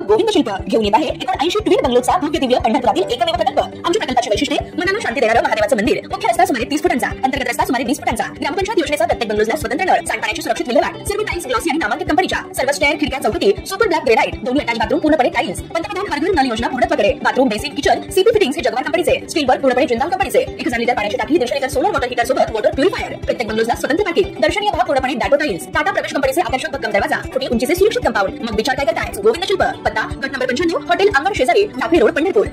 गोविंद शिल्प घेऊन येत आहे 80 ट्विन बंगलोचा भव्य दिव्य पंढरपुरातील एकमेव प्रकल्प। आमच्या प्रकल्पाची वैशिष्ट्ये मनाला शांती देणारं महादेवाचं मंदिर, मुख्य रस्ता सुमारे 30 फुटांचा, अंतर्गत रस्ता सुमारे 20 फुटांचा, ग्रामपंचायत योजनेचा प्रत्येक बंगलोजला स्वतंत्र नळ, सांडपाण्याची सुरक्षित विल्हेवाट, सर्व टाइल्स ग्लॉसी आणि नामांकित कंपनीच्या, सर्व स्टेअर, खिडक्या, चौकटी, सुपर ब्लॅक ग्रेनाइट, दोन्ही अटॅच बाथरूम पूर्णपणे टाइल्स, पंतप्रधान हर घर नल योजना पूर्णत्वाकडे, bathroom basic kitchen CP fittings हे जगवार कंपनीचे, स्टील वर्क पूर्णपणे जिंदाल कंपनीचे, 1000 लिटर पाण्याची टाकी, 150 लिटर सोलर वॉटर हीटर सोबत वॉटर प्युरिफायर, प्रत्येक बंगलोजला स्वतंत्र पार्किंग, दर्शनीय भाग पूर्णपणे डाटो टाइल्स, टाटा प्रवेश कंपनीचे आकर्षक भक्कम दरवाजा, छोटी उंचीचे सुरक्षित कंपाऊंड। मग विचार काय करताय? गोविंद शिल्प, पत्ता गट नंबर 95, हॉटेल अंगण शेजारी, टाकळी रोड, पंढरपूर।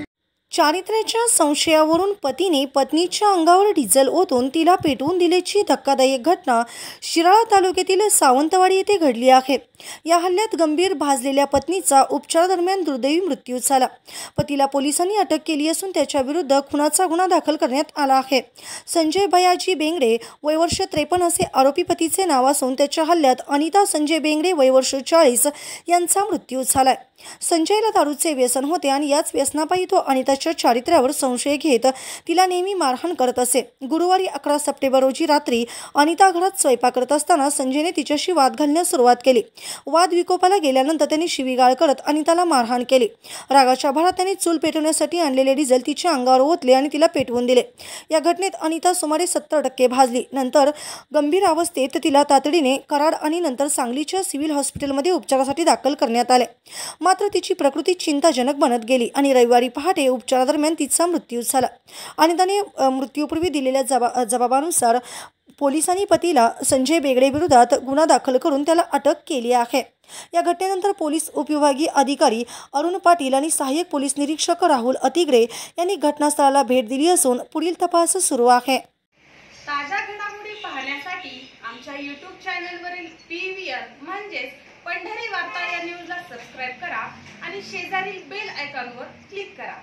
चारित्र्याच्या संशयावरून पतीने पत्नीच्या अंगावर डिझेल ओतून तिला पेटवून दिल्याची धक्कादायक घटना शिराळा तालुक्यातील सावंतवाडी येथे घडली आहे। या हल्ल्यात गंभीर भाजलेल्या पत्नीचा उपचारादरम्यान दुर्दैवी मृत्यू झाला। पतीला पोलिसांनी अटक केली असून त्याच्या विरुद्ध खुनाचा गुन्हा दाखल करण्यात आला आहे। संजय भयाजी बेंगडे वय वर्ष 53 असे आरोपी पतीचे नाव असून त्याच्या हल्ल्यात अनिता संजय बेंगडे वय वर्ष 40 यांचा मृत्यू झालाय। संजयला दारूचे व्यसन होते आणि याच व्यसनापायी तो अनिताच्या चारित्र्यावर संशय घेत तिला नेहमी मारहाण करत असे। गुरुवारी 11 सप्टेंबर रोजी रात्री अनिता घरात स्वयंपाक करत असताना संजयने तिच्याशी वाद घालण्यास सुरुवात केली। वाद विकोपाला गेल्यानंतर त्यांनी शिवीगाळ करत अनिताला मारहाण केली। रागाच्या भरात त्यांनी चूल पेटवण्यासाठी आणलेले डिझेल तिच्या अंगावर ओतले आणि तिला पेटवून दिले। या घटनेत अनिता सुमारे 70% भाजली। नंतर गंभीर अवस्थेत तिला तातडीने कराड आणि नंतर सांगलीच्या सिव्हिल हॉस्पिटलमध्ये उपचारासाठी दाखल करण्यात आले। मात्र तिची प्रकृती चिंताजनक बनत गेली आणि रविवारी पहाटे उपचारादरम्यान तिचा मृत्यू झाला। अनिताने मृत्यूपूर्वी दिलेल्या जबाबानुसार पोलिसांनी पतीला संजय बेगडे विरोधात गुन्हा दाखल करून त्याला अटक केली आहे। या घटनेनंतर पोलीस उपविभागीय अधिकारी अरुण पाटील आणि सहाय्यक पोलीस निरीक्षक राहुल अतिग्रे यांनी घटनास्थळाला भेट दिली असून पुढील तपास सुरू आहे। ताज्या घडामोडी पाहण्यासाठी आमच्या YouTube चॅनलवरील PVR म्हणजेच पंढरी वार्ता या न्यूजला सबस्क्राइब करा आणि शेजारील बेल आयकॉनवर क्लिक करा।